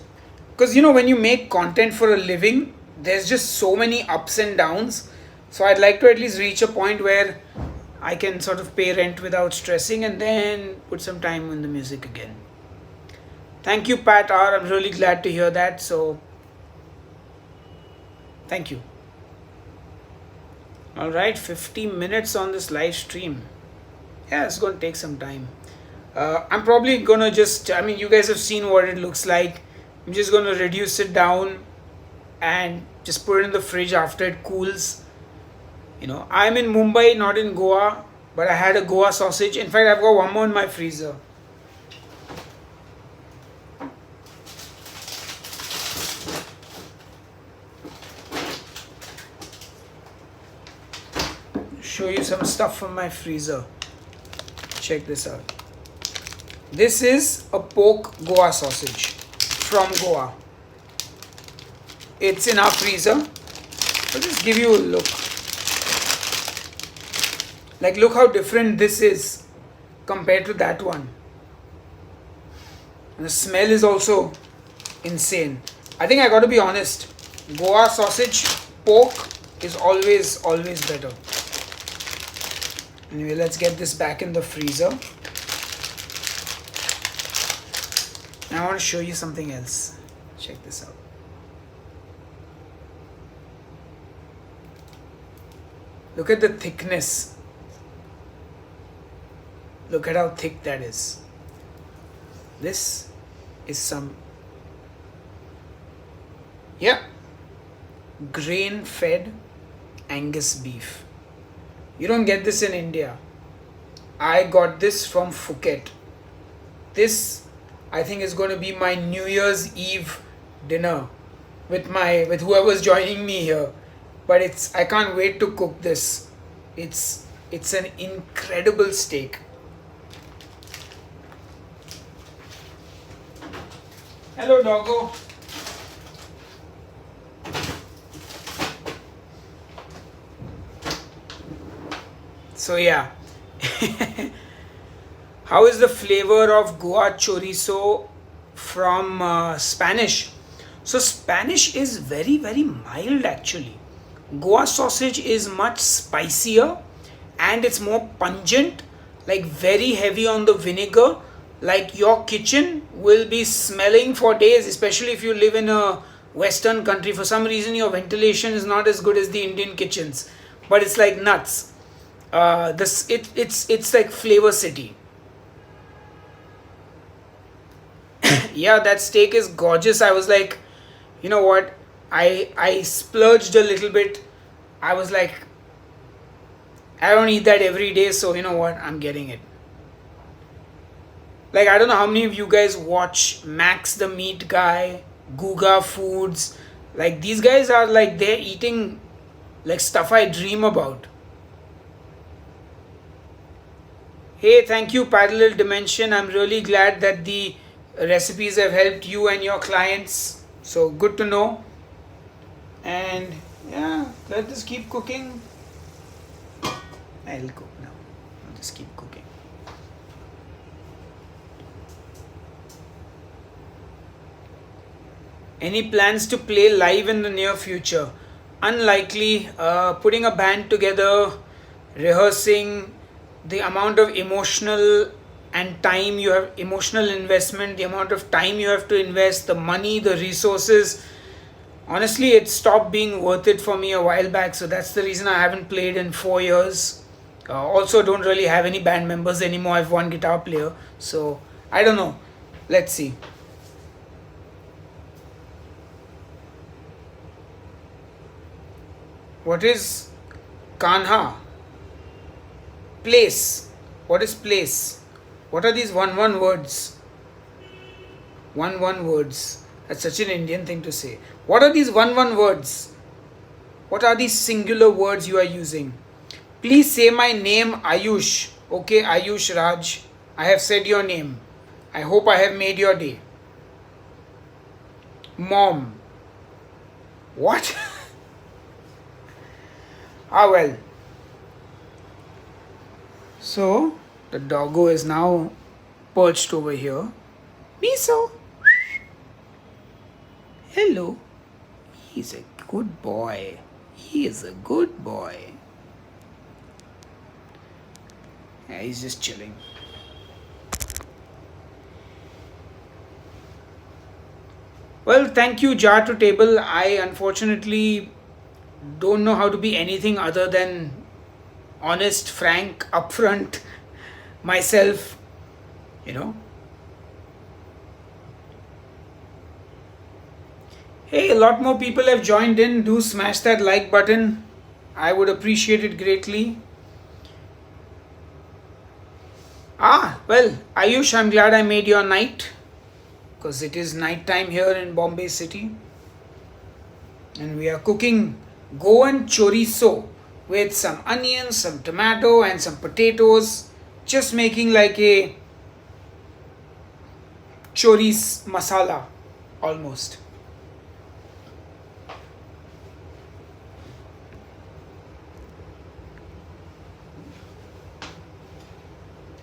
because when you make content for a living, there's just so many ups and downs. So I'd like to at least reach a point where I can sort of pay rent without stressing and then put some time on the music again. Thank you, Pat R. I'm really glad to hear that. So thank you. All right, 50 minutes on this live stream. Yeah, it's going to take some time. I'm probably going to just, you guys have seen what it looks like. I'm just going to reduce it down and just put it in the fridge after it cools. I'm in Mumbai, not in Goa, but I had a Goa sausage. In fact, I've got one more in my freezer. Show you some stuff from my freezer. Check this out. This is a pork Goa sausage from Goa. It's in our freezer. I'll just give you a look. Like, look how different this is compared to that one. And the smell is also insane. I think I got to be honest. Goa sausage, pork is always better. Anyway, let's get this back in the freezer. Now I want to show you something else. Check this out. Look at the thickness. Look at how thick that is. This is some, grain-fed Angus beef. You don't get this in India. I got this from Phuket. This, I think, is going to be my New Year's Eve dinner with whoever's joining me here. But I can't wait to cook this. It's an incredible steak. Hello, doggo. So yeah, how is the flavor of Goa chorizo from Spanish? So Spanish is very, very mild actually. Goa sausage is much spicier and it's more pungent, like very heavy on the vinegar. Like your kitchen will be smelling for days, especially if you live in a Western country. For some reason, your ventilation is not as good as the Indian kitchens, but it's like nuts. It's like Flavor City. Yeah, that steak is gorgeous. I was like, you know what? I splurged a little bit. I was like, I don't eat that every day, so you know what? I'm getting it. Like, I don't know how many of you guys watch Max the Meat Guy, Guga Foods. Like, these guys are like, they're eating like stuff I dream about. Hey, thank you, Parallel Dimension. I'm really glad that the recipes have helped you and your clients. So good to know. And yeah, let this keep cooking. I'll cook now. I'll just keep cooking. Any plans to play live in the near future? Unlikely. Putting a band together, rehearsing, the amount of emotional and time you have, emotional investment, the amount of time you have to invest, the money, the resources. Honestly, it stopped being worth it for me a while back. So that's the reason I haven't played in 4 years. Also, don't really have any band members anymore. I have one guitar player. So I don't know. Let's see. What is Kanha? Place. What is place? What are these one words? One words. That's such an Indian thing to say. What are these one words? What are these singular words you are using? Please say my name Ayush. Okay, Ayush Raj. I have said your name. I hope I have made your day. Mom. What? Ah, well. So, the doggo is now perched over here. Miso. Hello. He's a good boy. He is a good boy. Yeah, he's just chilling. Well, thank you, Jar to Table. I unfortunately don't know how to be anything other than honest, frank, upfront myself, you know. Hey, a lot more people have joined in. Do smash that like button. I would appreciate it greatly. Ah, well, Ayush, I'm glad I made your night because it is night time here in Bombay City. And we are cooking Goan chorizo with some onions, some tomato, and some potatoes. Just making like a chorizo masala almost.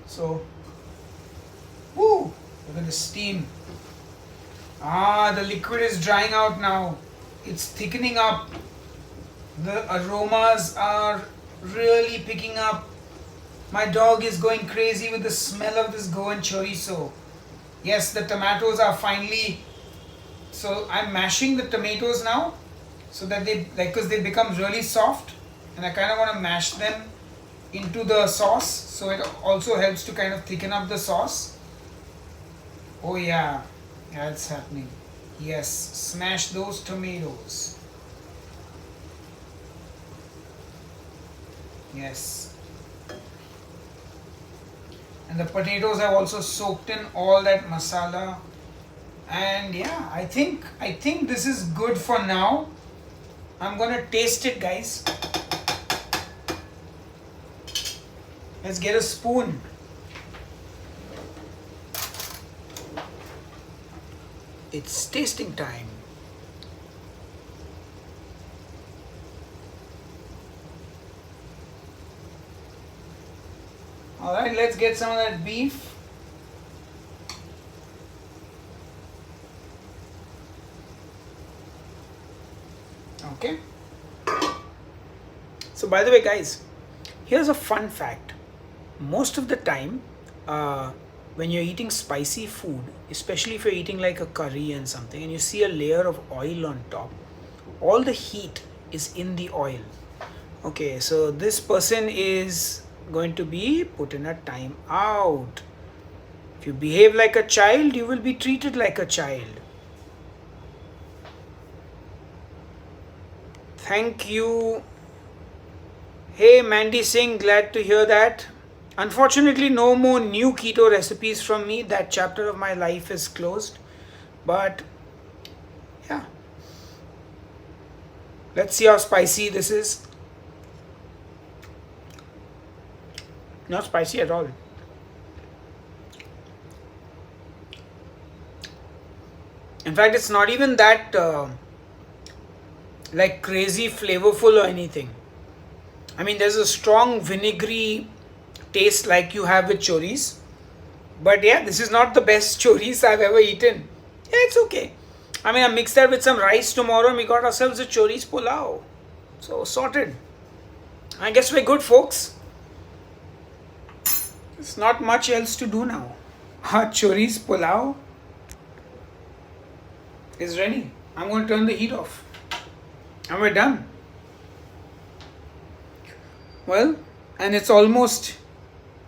So, woo, look at the steam. Ah, the liquid is drying out now. It's thickening up. The aromas are really picking up. My dog is going crazy with the smell of this Goan chorizo. Yes, the tomatoes are finally. So I'm mashing the tomatoes now, so that because they become really soft, and I kind of want to mash them into the sauce, so it also helps to kind of thicken up the sauce. Oh yeah, it's happening. Yes, smash those tomatoes. Yes. And the potatoes have also soaked in all that masala. And yeah, I think this is good for now. I'm gonna taste it, guys. Let's get a spoon. It's tasting time. Alright, let's get some of that beef. Okay. So, by the way, guys, here's a fun fact. Most of the time, when you're eating spicy food, especially if you're eating like a curry and something, and you see a layer of oil on top, all the heat is in the oil. Okay, so this person is going to be put in a time out. If you behave like a child, you will be treated like a child. Thank you. Hey Mandy Singh, glad to hear that. Unfortunately, no more new keto recipes from me. That chapter of my life is closed. But yeah, let's see how spicy this is. Not spicy at all. In fact, it's not even that like crazy flavorful or anything. I mean, there's a strong vinegary taste like you have with chorizo. But yeah, this is not the best chorizo I've ever eaten. Yeah, it's okay. I mean, I mixed that with some rice tomorrow and we got ourselves a chorizo pulao. So, sorted. I guess we're good, folks. There's not much else to do now. Our chorizo pulao is ready. I'm going to turn the heat off. And we're done. Well, and it's almost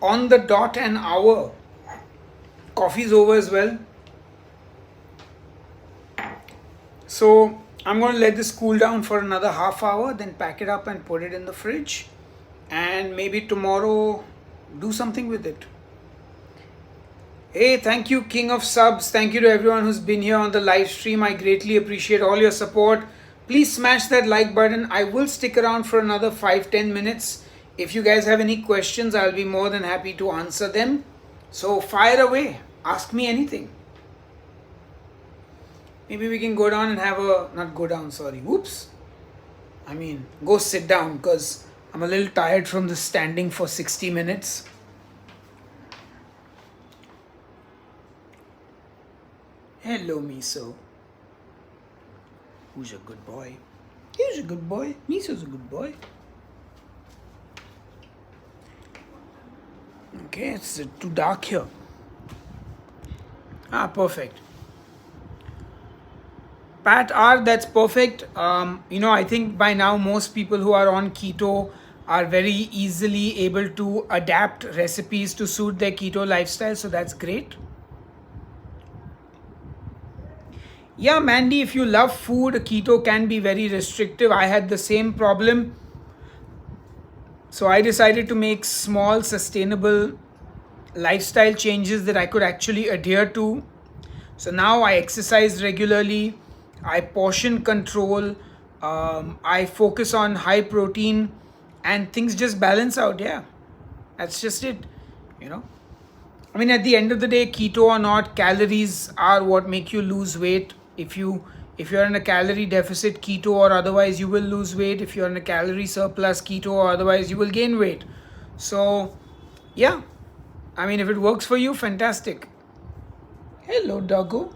on the dot an hour. Coffee's over as well. So I'm going to let this cool down for another half hour, then pack it up and put it in the fridge. And maybe tomorrow do something with it. Hey, thank you, King of Subs. Thank you to everyone who's been here on the live stream. I greatly appreciate all your support. Please smash that like button. I will stick around for another 5-10 minutes. If you guys have any questions, I'll be more than happy to answer them. So fire away. Ask me anything. Maybe we can go down and have a. Not go down, sorry. Whoops. I mean, go sit down because I'm a little tired from the standing for 60 minutes. Hello, Miso. Who's a good boy? He's a good boy. Miso's a good boy. Okay, it's too dark here. Perfect. Pat R, that's perfect. I think by now most people who are on keto are very easily able to adapt recipes to suit their keto lifestyle, so that's great. Yeah, Mandy, if you love food, keto can be very restrictive. I had the same problem. So I decided to make small, sustainable lifestyle changes that I could actually adhere to. So now I exercise regularly, I portion control, I focus on high protein, and things just balance out. Yeah, that's just it, you know. I mean, at the end of the day, keto or not, calories are what make you lose weight. If you're in a calorie deficit, keto or otherwise, you will lose weight. If you're in a calorie surplus, keto or otherwise, you will gain weight. So, yeah, I mean, if it works for you, fantastic. Hello, doggo.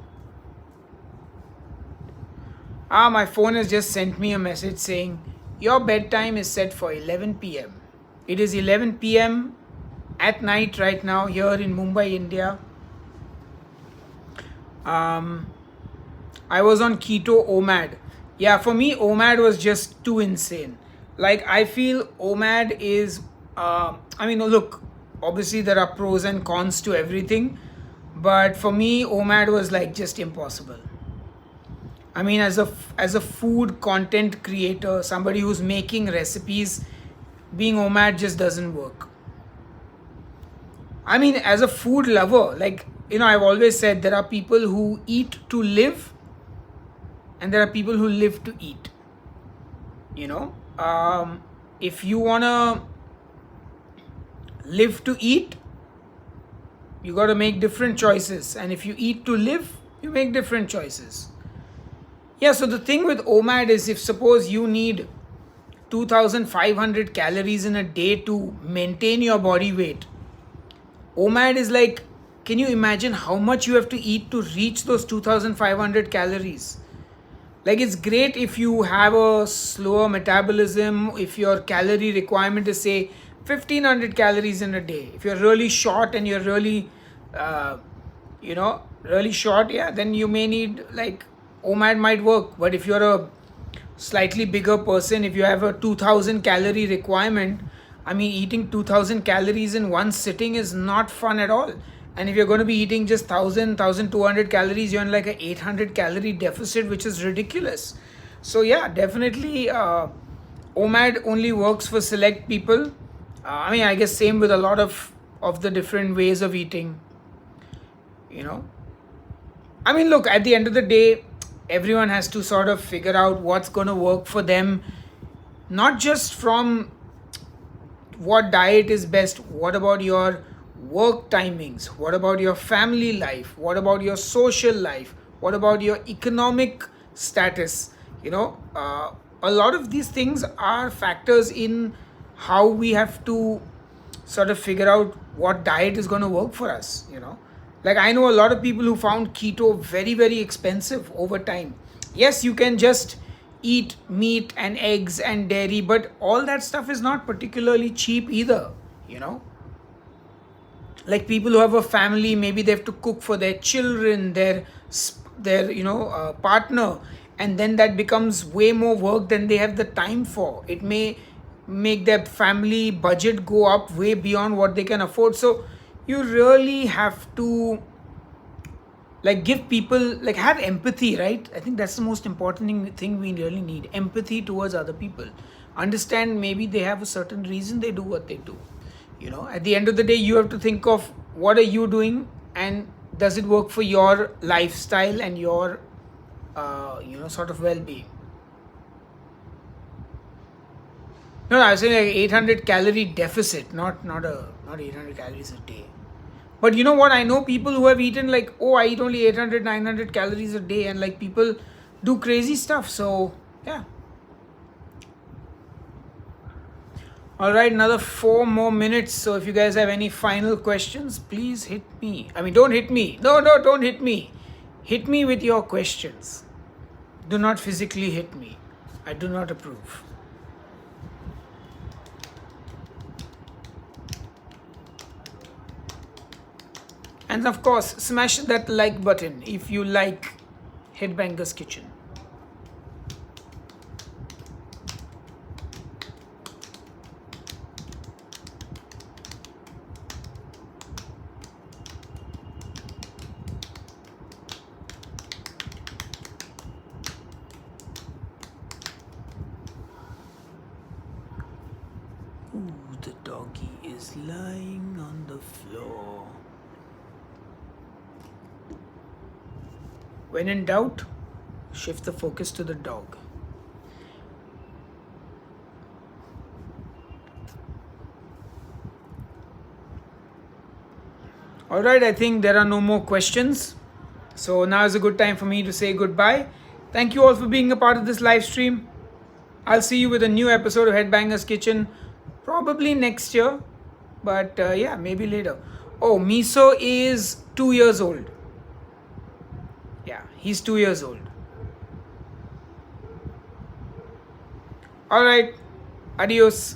My phone has just sent me a message saying your bedtime is set for 11 p.m. It is 11 p.m. at night right now here in Mumbai, India. I was on keto OMAD. Yeah, for me, OMAD was just too insane. Like, I feel OMAD is, look, obviously there are pros and cons to everything, but for me, OMAD was like just impossible. I mean, as a food content creator, somebody who's making recipes, being OMAD just doesn't work. I mean, as a food lover, like, I've always said there are people who eat to live and there are people who live to eat. If you want to live to eat, you got to make different choices. And if you eat to live, you make different choices. Yeah, so the thing with OMAD is if suppose you need 2500 calories in a day to maintain your body weight, OMAD is like, can you imagine how much you have to eat to reach those 2500 calories? Like, it's great if you have a slower metabolism, if your calorie requirement is say 1500 calories in a day. If you're really short and you're really, really short, yeah, then you may need like OMAD might work. But if you're a slightly bigger person, if you have a 2000 calorie requirement, I mean, eating 2000 calories in one sitting is not fun at all. And if you're going to be eating just 1200 calories, you're in like a 800 calorie deficit, which is ridiculous. So yeah, definitely OMAD only works for select people. I guess same with a lot of the different ways of eating. Look, at the end of the day, everyone has to sort of figure out what's going to work for them, not just from what diet is best. What about your work timings? What about your family life? What about your social life? What about your economic status? A lot of these things are factors in how we have to sort of figure out what diet is going to work for us. Like, I know a lot of people who found keto very, very expensive over time. Yes, you can just eat meat and eggs and dairy, but all that stuff is not particularly cheap either. Like, people who have a family, maybe they have to cook for their children, their partner, and then that becomes way more work than they have the time for. It may make their family budget go up way beyond what they can afford. So you really have to like give people, like, have empathy, right? I think that's the most important thing we really need: empathy towards other people. Understand maybe they have a certain reason they do what they do. At the end of the day, you have to think of what are you doing and does it work for your lifestyle and your sort of well-being? No, I was saying like 800 calorie deficit, not 800 calories a day. But you know what? I know people who have eaten like, oh, I eat only 800, 900 calories a day, and like people do crazy stuff. So, yeah. All right, another 4 more minutes. So, if you guys have any final questions, please hit me. I mean, don't hit me. No, no, don't hit me. Hit me with your questions. Do not physically hit me. I do not approve. And of course, smash that like button if you like Headbangers Kitchen. Ooh, the doggy is lying on the floor. When in doubt, shift the focus to the dog. Alright, I think there are no more questions. So now is a good time for me to say goodbye. Thank you all for being a part of this live stream. I'll see you with a new episode of Headbangers Kitchen probably next year. But yeah, maybe later. Oh, Miso is 2 years old. Yeah, he's 2 years old. Alright, adios.